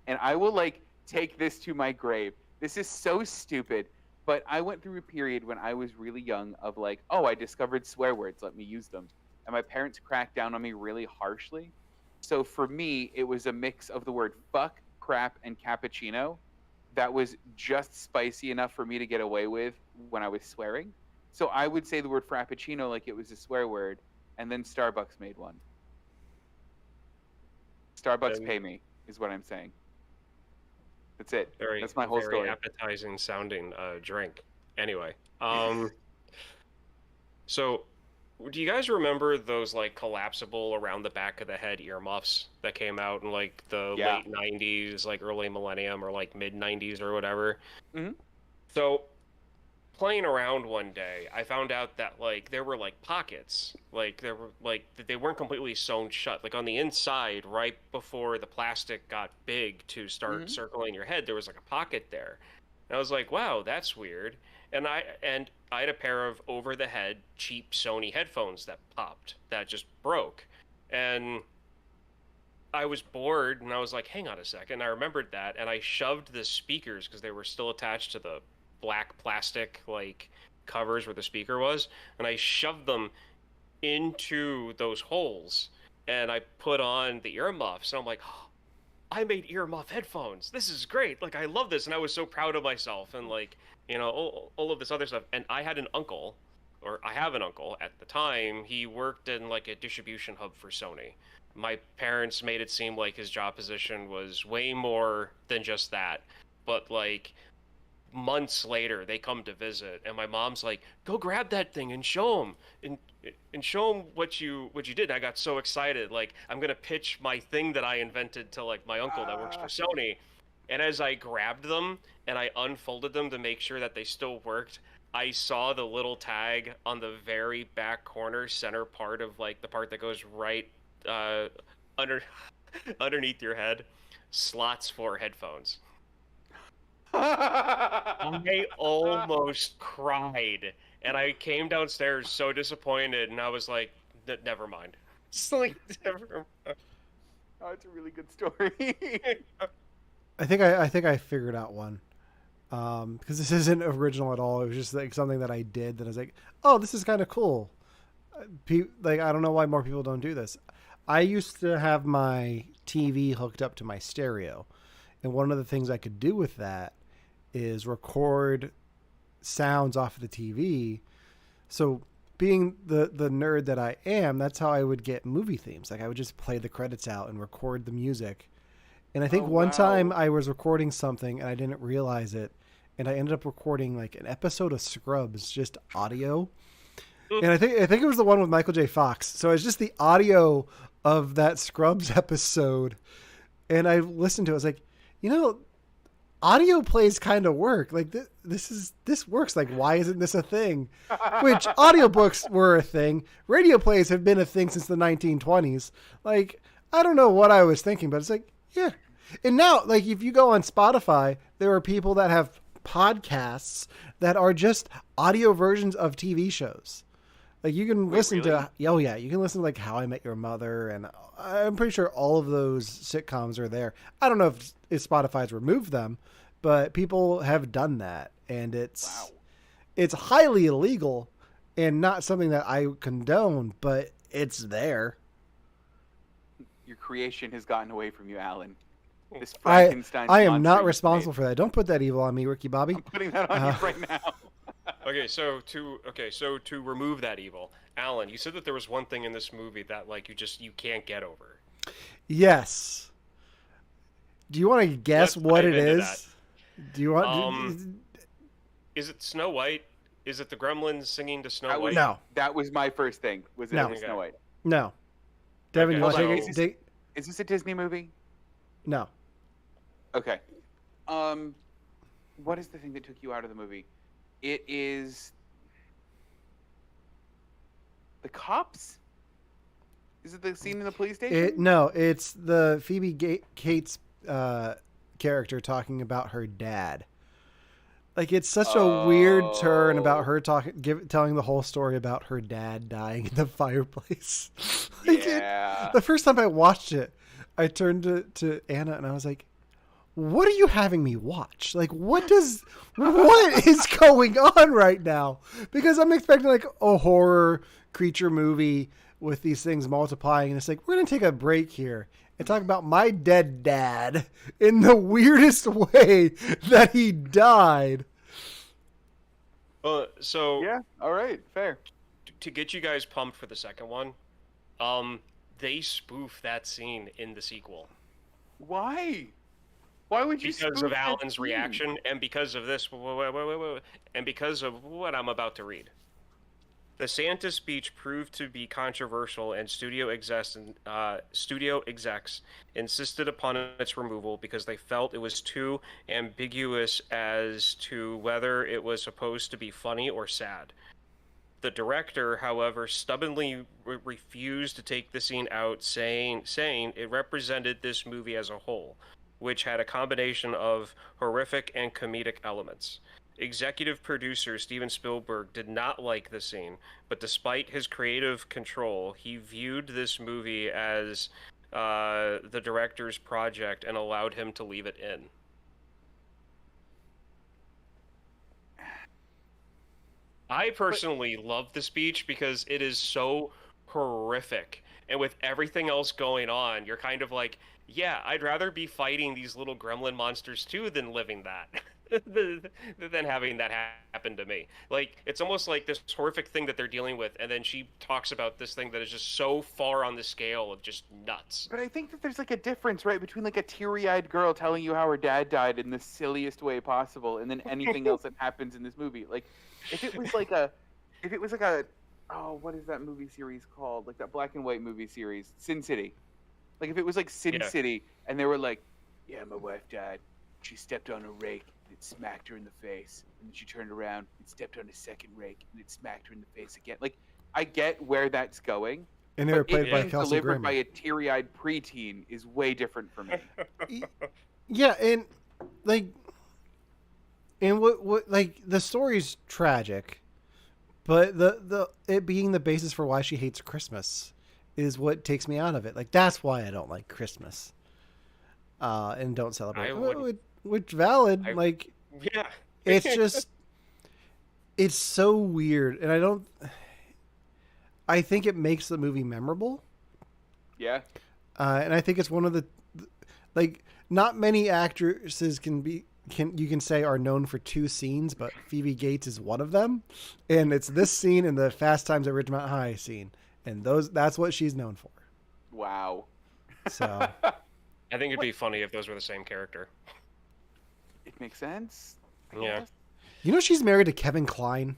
C: And I will like take this to my grave. This is so stupid. But I went through a period when I was really young of like, oh, I discovered swear words. Let me use them. And my parents cracked down on me really harshly. So for me, it was a mix of the word fuck, crap, and cappuccino that was just spicy enough for me to get away with when I was swearing. So I would say the word Frappuccino like it was a swear word, and then Starbucks made one. Starbucks pay me, is what I'm saying. That's it. That's my whole
B: very
C: story.
B: appetizing sounding drink. Anyway, so do you guys remember those like collapsible around the back of the head earmuffs that came out in like the late 90s, like early millennium or like mid 90s or whatever?
C: Mhm.
B: So playing around one day, I found out that like there were like pockets, like there were like they weren't completely sewn shut. Like on the inside, right before the plastic got big to start circling your head, there was like a pocket there. And I was like, wow, that's weird. And I had a pair of over the head cheap Sony headphones that popped, that just broke. And I was bored and I was like, hang on a second. I remembered that and I shoved the speakers because they were still attached to the black plastic like covers where the speaker was, and I shoved them into those holes and I put on the earmuffs and I'm like, oh, I made earmuff headphones. This is great. Like I love this. And I was so proud of myself and like, you know, all of this other stuff. And I had an uncle, or I have an uncle at the time. He worked in like a distribution hub for Sony. My parents made it seem like his job position was way more than just that. But like months later they come to visit and my mom's like, go grab that thing and show him and show him what you did. And I got so excited, like I'm gonna pitch my thing that I invented to like my uncle that works for Sony. And as I grabbed them and I unfolded them to make sure that they still worked, I saw the little tag on the very back corner center part of like the part that goes right underneath your head, slots for headphones. I almost cried, and I came downstairs so disappointed, and I was like, "Never mind." It's like, never.
C: Oh, it's a really good story.
A: I think I figured out one, because this isn't original at all. It was just like something that I did that I was like, oh, this is kind of cool. Like I don't know why more people don't do this. I used to have my TV hooked up to my stereo, and one of the things I could do with that is record sounds off of the TV. So being the nerd that I am, that's how I would get movie themes. Like I would just play the credits out and record the music. And I think one time I was recording something and I didn't realize it. And I ended up recording like an episode of Scrubs, just audio. And I think it was the one with Michael J. Fox. So it's just the audio of that Scrubs episode. And I listened to it. I was like, you know, audio plays kind of work. Like this works. Like, why isn't this a thing? Which audiobooks were a thing. Radio plays have been a thing since the 1920s. Like, I don't know what I was thinking, but it's like, yeah. And now, like, if you go on Spotify, there are people that have podcasts that are just audio versions of TV shows. Like you can
B: Wait,
A: listen
B: really?
A: to, oh yeah, you can listen to like How I Met Your Mother, and I'm pretty sure all of those sitcoms are there. I don't know if Spotify's removed them, but people have done that, and
C: Wow.
A: it's highly illegal and not something that I condone, but it's there.
C: Your creation has gotten away from you, Alan. This
A: I
C: Frankenstein
A: I am
C: monster
A: not
C: you've
A: responsible
C: made.
A: for that. Don't put that evil on me, Ricky Bobby.
C: I'm putting that on you right now.
B: Okay, so to remove that evil, Alan, you said that there was one thing in this movie that like you can't get over.
A: Yes. Do you want to guess
B: Let's
A: what
B: dive
A: it
B: into
A: is? Do you want?
B: Is it Snow White? Is it the Gremlins singing to Snow
C: That was,
B: White?
A: No.
C: that was my first thing. Was
A: No.
C: it Snow White?
A: No. Devin,
B: Okay,
A: you want to
B: so-
A: take it?
C: Is this a Disney movie?
A: No.
C: Okay. What is the thing that took you out of the movie? It is the cops. Is it the scene in the police station?
A: No, it's the Phoebe Cates character talking about her dad. Like it's such a weird turn about her telling the whole story about her dad dying in the fireplace. Like,
C: Yeah.
A: the first time I watched it, I turned to Anna and I was like, "What are you having me watch? Like, what is going on right now?" Because I'm expecting like a horror creature movie with these things multiplying, and it's like we're gonna take a break here and talk about my dead dad in the weirdest way that he died.
B: So
C: Yeah. All right. Fair.
B: to get you guys pumped for the second one, they spoof that scene in the sequel
C: Why? Why would you?
B: because
C: spoof
B: of
C: that
B: Alan's
C: scene?
B: reaction and because of this, and because of what I'm about to read. The Santa speech proved to be controversial, and studio execs insisted upon its removal because they felt it was too ambiguous as to whether it was supposed to be funny or sad. The director, however, stubbornly refused to take the scene out, saying it represented this movie as a whole, which had a combination of horrific and comedic elements. Executive producer Steven Spielberg did not like the scene, but despite his creative control, he viewed this movie as the director's project and allowed him to leave it in. I personally love the speech because it is so horrific. And with everything else going on, you're kind of like, yeah, I'd rather be fighting these little gremlin monsters too than living that. Than having that happen to me. Like, it's almost like this horrific thing that they're dealing with, and then she talks about this thing that is just so far on the scale of just nuts.
C: But I think that there's like a difference, right, between like a teary-eyed girl telling you how her dad died in the silliest way possible, and then anything else that happens in this movie. Like, if it was like a, oh, what is that movie series called? Like that black and white movie series, Sin City. Like if it was like Sin City, and they were like, yeah, my wife died. She stepped on a rake and it smacked her in the face. And then she turned around and stepped on a second rake and it smacked her in the face again. Like, I get where that's going.
A: And they were
C: but
A: played
C: it
A: by
C: being
A: Kelsey
C: delivered
A: Grammer.
C: by a teary-eyed preteen is way different for me.
A: Yeah, and like, and what like the story's tragic, but the it being the basis for why she hates Christmas is what takes me out of it. Like that's why I don't like Christmas, and don't celebrate. Which valid, like
B: Yeah.
A: it's just it's so weird, and I think it makes the movie memorable.
C: Yeah.
A: And I think it's one of the like not many actresses you can say are known for two scenes, but Phoebe Gates is one of them, and it's this scene and the Fast Times at Ridgemont High scene, and that's what she's known for.
C: Wow.
A: So
B: I think it'd be funny if those were the same character.
C: It makes sense. I
B: Yeah.
C: guess.
A: you know she's married to Kevin Kline.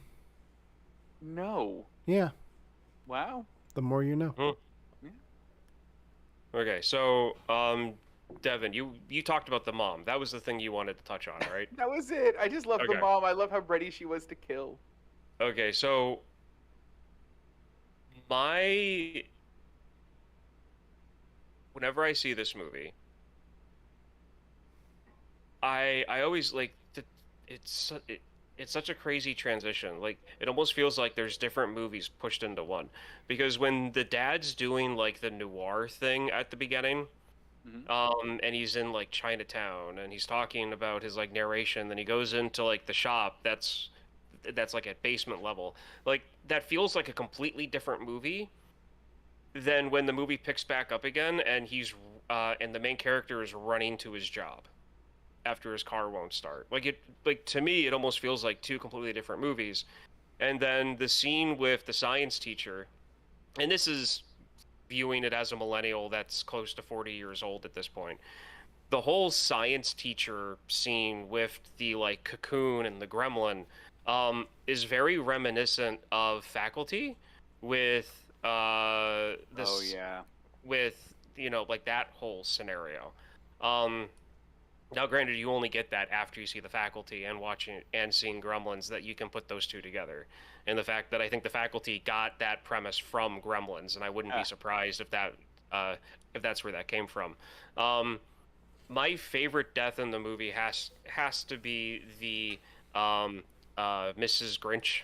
C: No.
A: Yeah,
C: Wow.
A: the more you know.
B: Okay, so Devin, you talked about the mom. That was the thing you wanted to touch on, right?
C: That was it. I just love the
B: Okay.
C: mom. I love how ready she was to kill.
B: Okay, so whenever I see this movie, I always like it's such a crazy transition. Like it almost feels like there's different movies pushed into one. Because when the dad's doing like the noir thing at the beginning,
C: Mhm.
B: and he's in like Chinatown and he's talking about his like narration, then he goes into like the shop that's like at basement level. Like that feels like a completely different movie than when the movie picks back up again and and the main character is running to his job after his car won't start. Like to me it almost feels like two completely different movies. And then the scene with the science teacher, and this is viewing it as a millennial that's close to 40 years old at this point. The whole science teacher scene with the like cocoon and the gremlin is very reminiscent of Faculty with this
C: Oh yeah.
B: with like that whole scenario. Um, Now, granted, you only get that after you see the Faculty and watching and seeing Gremlins, that you can put those two together. And the fact that I think the Faculty got that premise from Gremlins, and I wouldn't be surprised if that's where that came from. My favorite death in the movie has to be the Mrs. Grinch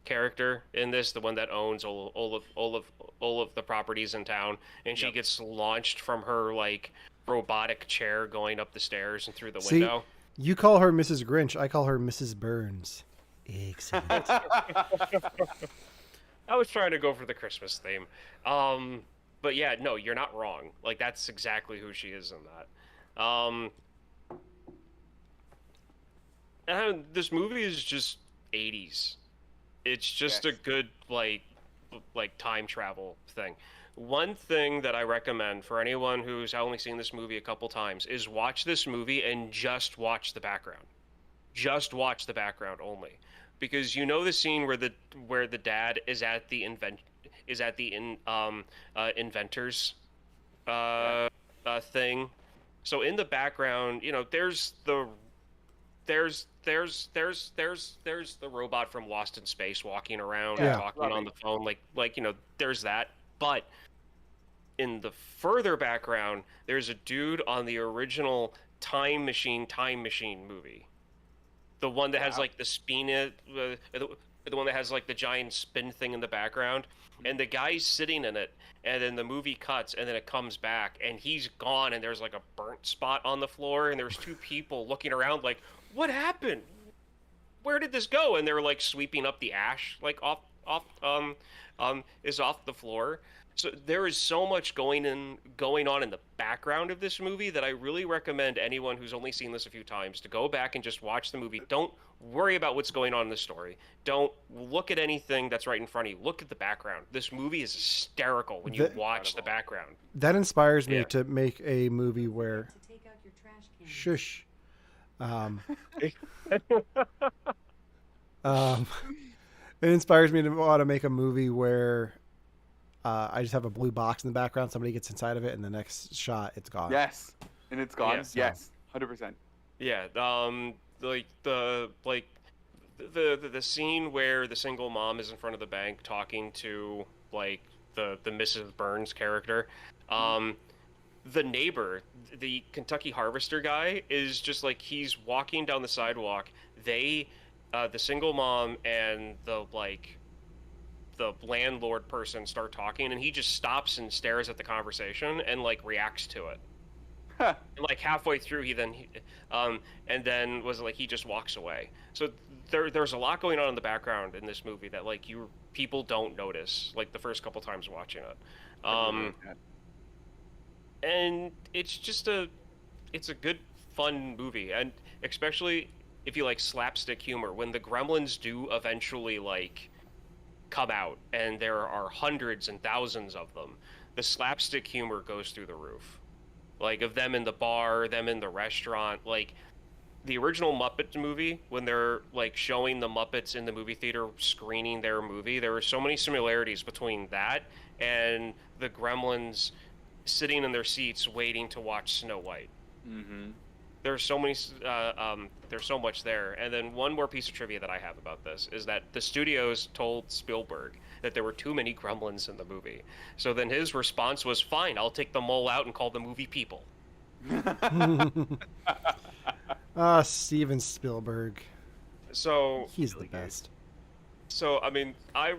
B: character in this, the one that owns all of the properties in town, and she gets launched from her like robotic chair going up the stairs and through the window.
A: You call her Mrs. Grinch. I call her Mrs. Burns. Excellent.
B: I was trying to go for the Christmas theme. But yeah, no, you're not wrong. Like that's exactly who she is in that. And this movie is just 80s. It's just a good like time travel thing. One thing that I recommend for anyone who's only seen this movie a couple times is watch this movie and just watch the background. Just watch the background only, because the scene where the dad is at the inventors thing. So in the background, there's the robot from Lost in Space walking around and talking on the phone, there's that. But in the further background, there's a dude on the original Time Machine movie. The one that has like the the one that has like the giant spin thing in the background, and the guy's sitting in it, and then the movie cuts, and then it comes back, and he's gone, and there's like a burnt spot on the floor, and there's two people looking around like, what happened? Where did this go? And they're like sweeping up the ash like off the floor. So there is so much going on in the background of this movie that I really recommend anyone who's only seen this a few times to go back and just watch the movie. Don't worry about what's going on in the story. Don't look at anything that's right in front of you. Look at the background. This movie is hysterical when you watch the background.
A: That inspires me to make a movie where... Shush. It inspires me to want to make a movie where I just have a blue box in the background. Somebody gets inside of it, and the next shot, it's gone.
C: Yes, and it's gone. Yes, 100%.
B: Yeah. The scene where the single mom is in front of the bank talking to like the Mrs. Burns character. The neighbor, the Kentucky Harvester guy, is just like he's walking down the sidewalk. The single mom and the landlord person start talking, and he just stops and stares at the conversation and like reacts to it. And like halfway through, and then was like he just walks away. So there's a lot going on in the background in this movie that like people don't notice like the first couple times watching it. And it's a good fun movie, and especially if you like slapstick humor, when the Gremlins do eventually like come out and there are hundreds and thousands of them, the slapstick humor goes through the roof. Like of them in the bar, them in the restaurant, like the original Muppets movie, when they're like showing the Muppets in the movie theater screening their movie, there are so many similarities between that and the Gremlins sitting in their seats waiting to watch Snow White.
C: Mm-hmm.
B: There's so much there. And then one more piece of trivia that I have about this is that the studios told Spielberg that there were too many Gremlins in the movie. So then his response was, fine, I'll take them all out and call the movie people.
A: Steven Spielberg.
B: So
A: He's
C: Really
A: the
C: good.
A: best.
B: So I mean, I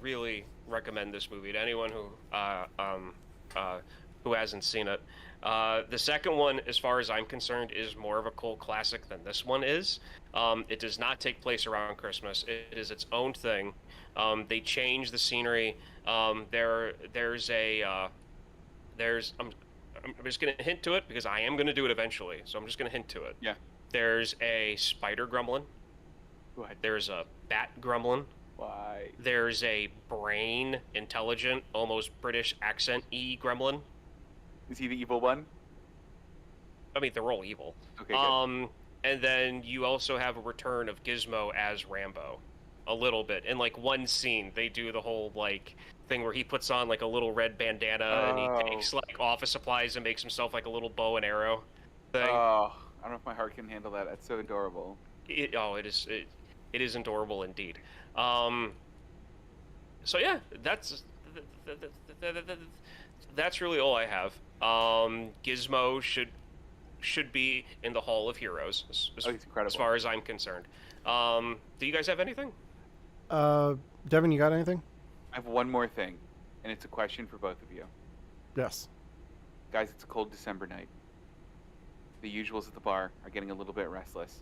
B: really recommend this movie to anyone who hasn't seen it. The second one, as far as I'm concerned, is more of a cult classic than this one is. It does not take place around Christmas. It is its own thing. They change the scenery. There's a there's I'm just gonna hint to it because I am gonna do it eventually. So I'm just gonna hint to it.
C: Yeah.
B: There's a spider gremlin.
C: Go ahead.
B: There's a bat gremlin.
C: Why?
B: There's a brain, intelligent, almost British accent-y gremlin.
C: Is he the evil one?
B: I mean, they're all evil.
C: Okay, good.
B: And then you also have a return of Gizmo as Rambo, a little bit. In like one scene, they do the whole like thing where he puts on like a little red bandana and he takes like office supplies and makes himself like a little bow and arrow thing.
C: Oh, I don't know if my heart can handle that. That's so adorable.
B: It is adorable indeed. So yeah, that's really all I have. Gizmo should be in the Hall of Heroes
C: Oh, he's incredible.
B: as far as I'm concerned. Do you guys have anything?
A: Devin, you got anything?
C: I have one more thing, and it's a question for both of you.
A: Yes.
C: Guys, it's a cold December night. The usuals at the bar are getting a little bit restless.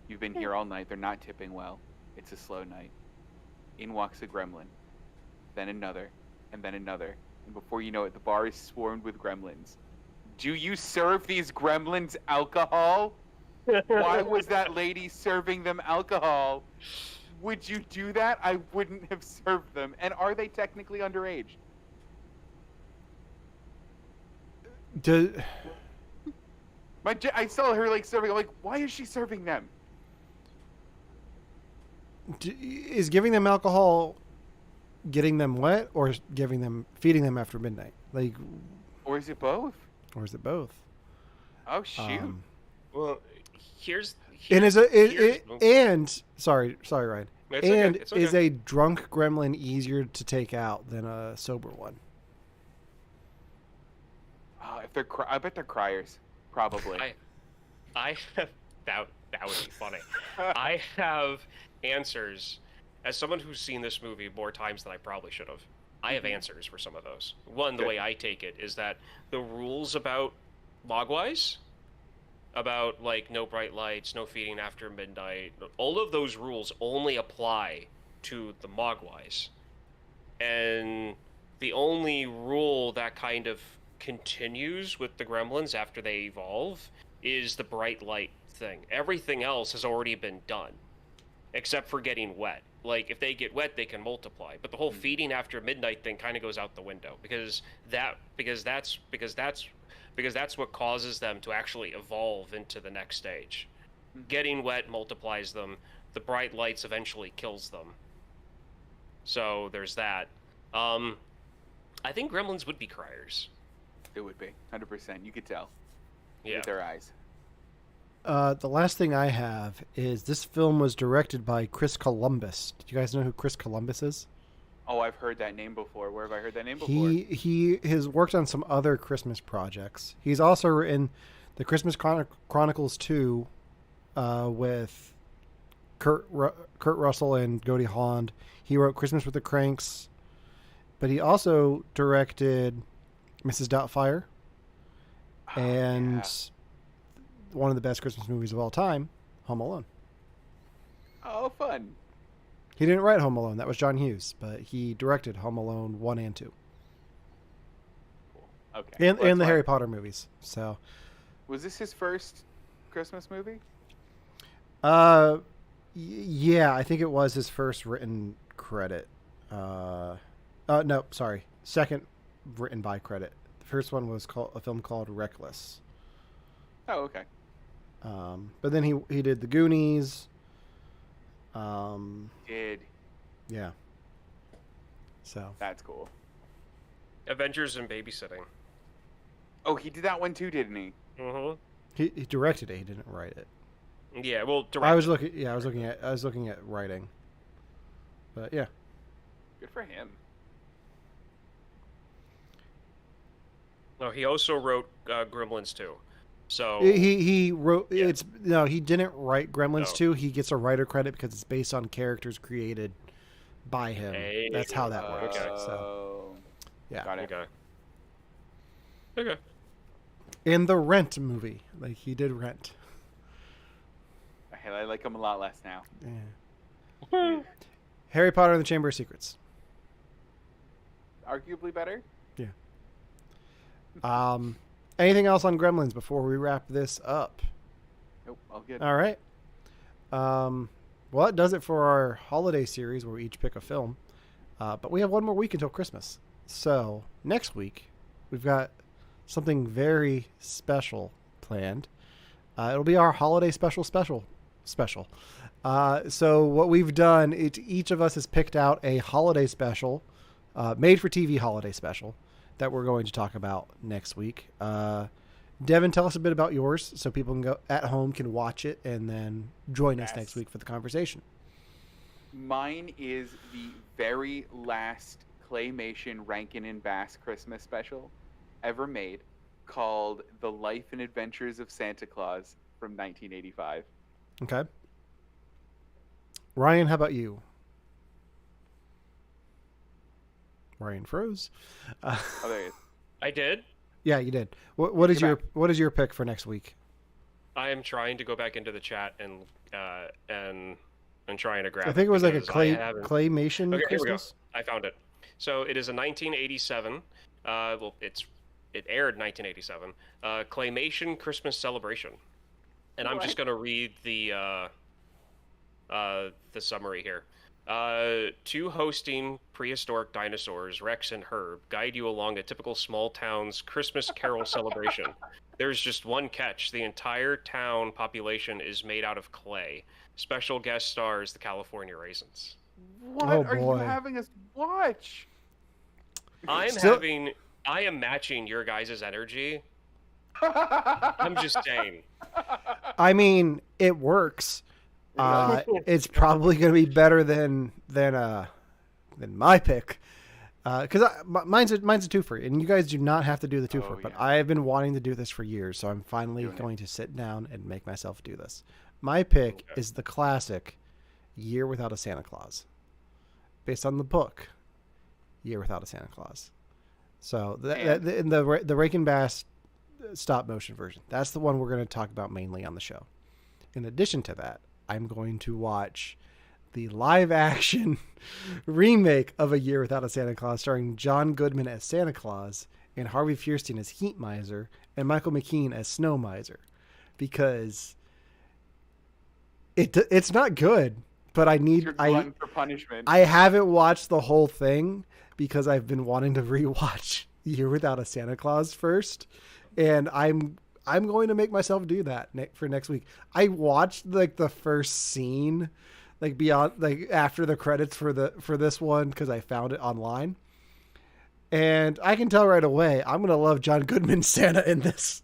C: You've been here all night. They're not tipping well. It's a slow night. In walks a gremlin. Then another. And then another. And before you know it, the bar is swarmed with gremlins. Do you serve these gremlins alcohol? Why was that lady serving them alcohol? Would you do that? I wouldn't have served them. And are they technically underage? I saw her like serving. I'm like, why is she serving them?
A: Is giving them alcohol getting them wet, or feeding them after midnight? Like,
C: Or is it both?
A: or is it both?
C: Oh shoot!
B: Well, here's
A: And sorry, Ryan.
B: It's okay,
A: And
B: it's okay.
A: is a drunk gremlin easier to take out than a sober one?
C: If they're, I bet they're criers. Probably.
B: I have that would be funny. I have answers. As someone who's seen this movie more times than I probably should have, I have answers for some of those. One, the
C: Good.
B: way I take it is that the rules about Mogwais, about like no bright lights, no feeding after midnight, all of those rules only apply to the Mogwais. And the only rule that kind of continues with the gremlins after they evolve is the bright light thing. Everything else has already been done, except for getting wet. Like if they get wet, they can multiply. But the whole feeding after midnight thing kind of goes out the window because that's what causes them to actually evolve into the next stage. Getting wet multiplies them. The bright lights eventually kills them. So there's that. I think gremlins would be criers.
C: It would be 100%. You could tell.
B: Yeah.
C: With their eyes.
A: The last thing I have is this film was directed by Chris Columbus. Do you guys know who Chris Columbus is?
C: Oh, I've heard that name before. Where have I heard that name before?
A: He has worked on some other Christmas projects. He's also written the Christmas Chronicles 2 with Kurt Russell and Goldie Hawn. He wrote Christmas with the Cranks, but he also directed Mrs. Doubtfire and one of the best Christmas movies of all time, Home Alone.
C: Oh, fun.
A: He didn't write Home Alone. That was John Hughes, but he directed Home Alone 1 and 2.
C: Okay.
A: And the Harry Potter movies. So,
C: was this his first Christmas movie?
A: Yeah, I think it was his first written credit. No, sorry. Second written by credit. The first one was called a film called Reckless.
C: Oh, okay.
A: But then he did The Goonies.
C: Did.
A: Yeah. So.
C: That's cool.
B: Avengers and Babysitting.
C: Oh, he did that one too, didn't he?
B: Mm-hmm.
A: He directed it. He didn't write it.
B: Yeah, well,
A: I was looking at writing. But yeah.
C: Good for him.
B: No, he also wrote Gremlins too. So
A: He wrote
B: Yeah.
A: it's no, he didn't write Gremlins
B: No.
A: 2. He gets a writer credit because it's based on characters created by him.
B: Hey.
A: That's how that works.
B: Okay.
A: So, yeah.
C: Got it.
B: Okay. Okay.
A: In the Rent movie, like he did Rent.
C: I like him a lot less now.
A: Yeah. Harry Potter and the Chamber of Secrets.
C: Arguably better.
A: Anything else on Gremlins before we wrap this up?
C: Nope, all good.
A: All right. Well, that does it for our holiday series where we each pick a film. But we have one more week until Christmas. So next week, we've got something very special planned. It'll be our holiday special. So what we've done, each of us has picked out a holiday special, made for TV holiday special that we're going to talk about next week. Devin, tell us a bit about yours so people can go at home, can watch it, and then join us next week for the conversation.
C: Mine is the very last claymation Rankin and Bass Christmas special ever made, called The Life and Adventures of Santa Claus from 1985.
A: Okay. Ryan, how about you? Ryan froze.
C: Oh, there he is.
B: I did.
A: Yeah, you did. What is
C: You're
A: your pick for next week?
B: I am trying to go back into the chat and trying to grab.
A: I think it was like a
B: because I haven't-
A: claymation
B: Okay, here we go.
A: Christmas.
B: I found it. So it is a 1987. Well, it aired 1987. Claymation Christmas celebration, and I'm just gonna read the summary here. Two hosting prehistoric dinosaurs, Rex and Herb, guide you along a typical small town's Christmas carol celebration. There's just one catch. The entire town population is made out of clay. Special guest stars the California Raisins.
C: What
A: Oh,
C: are you
A: boy.
C: having us watch?
B: I am matching your guys' energy. I'm just saying.
A: I mean, it works. It's probably going to be better than my pick, because mine's a twofer, and you guys do not have to do the twofer.
C: Oh,
A: but
C: yeah.
A: I have been wanting to do this for years, so I'm finally
C: Doing it.
A: going to sit down and make myself do this. My pick is the classic Year Without a Santa Claus, based on the book Year Without a Santa Claus. So the Rake Bass stop motion version, that's the one we're going to talk about mainly on the show. In addition to that, I'm going to watch the live action remake of A Year Without a Santa Claus, starring John Goodman as Santa Claus and Harvey Fierstein as Heat Miser and Michael McKean as Snow Miser, because it's not good, but
C: You're glutton for punishment.
A: I haven't watched the whole thing because I've been wanting to rewatch Year Without a Santa Claus first, and I'm going to make myself do that for next week. I watched like the first scene, like beyond, like after the credits for this one, because I found it online, and I can tell right away I'm gonna love John Goodman's Santa in this.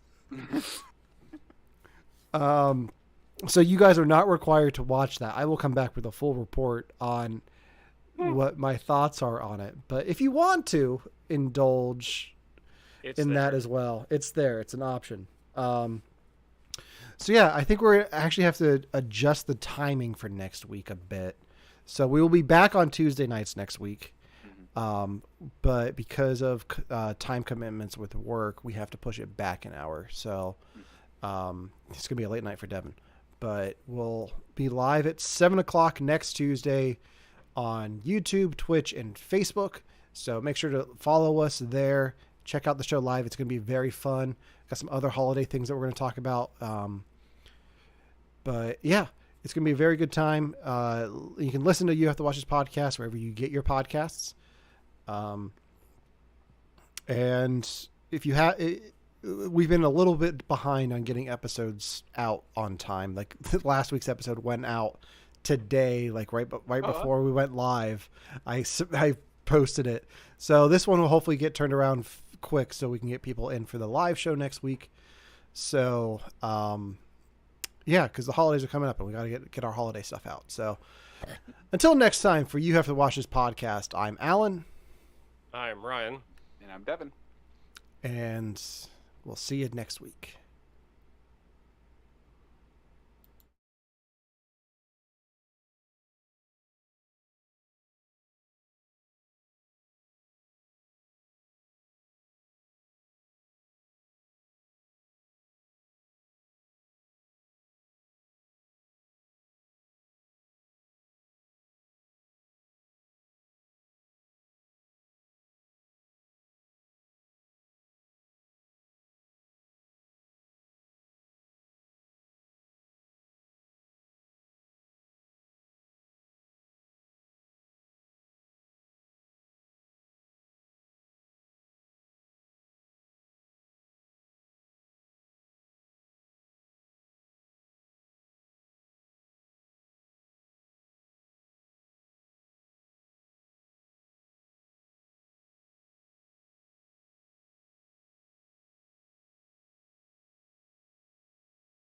A: So you guys are not required to watch that. I will come back with a full report on what my thoughts are on it. But if you want to indulge
B: It's
A: in
B: there.
A: that as well, it's there. It's an option. So yeah, I think we're actually have to adjust the timing for next week a bit. So we will be back on Tuesday nights next week. But because of time commitments with work, we have to push it back an hour. So it's gonna be a late night for Devin. But we'll be live at 7:00 next Tuesday on YouTube, Twitch, and Facebook. So make sure to follow us there. Check out the show live. It's going to be very fun. Got some other holiday things that we're going to talk about. But yeah, it's going to be a very good time. You can listen to You Have to Watch This podcast wherever you get your podcasts. And if you have, we've been a little bit behind on getting episodes out on time. Like last week's episode went out today, like right before we went live. I posted it. So this one will hopefully get turned around quick so we can get people in for the live show next week. So, yeah, because the holidays are coming up and we got to get our holiday stuff out. So until next time, for You Have to Watch This podcast, I'm Alan.
B: I'm Ryan.
C: And I'm Devin.
A: And we'll see you next week.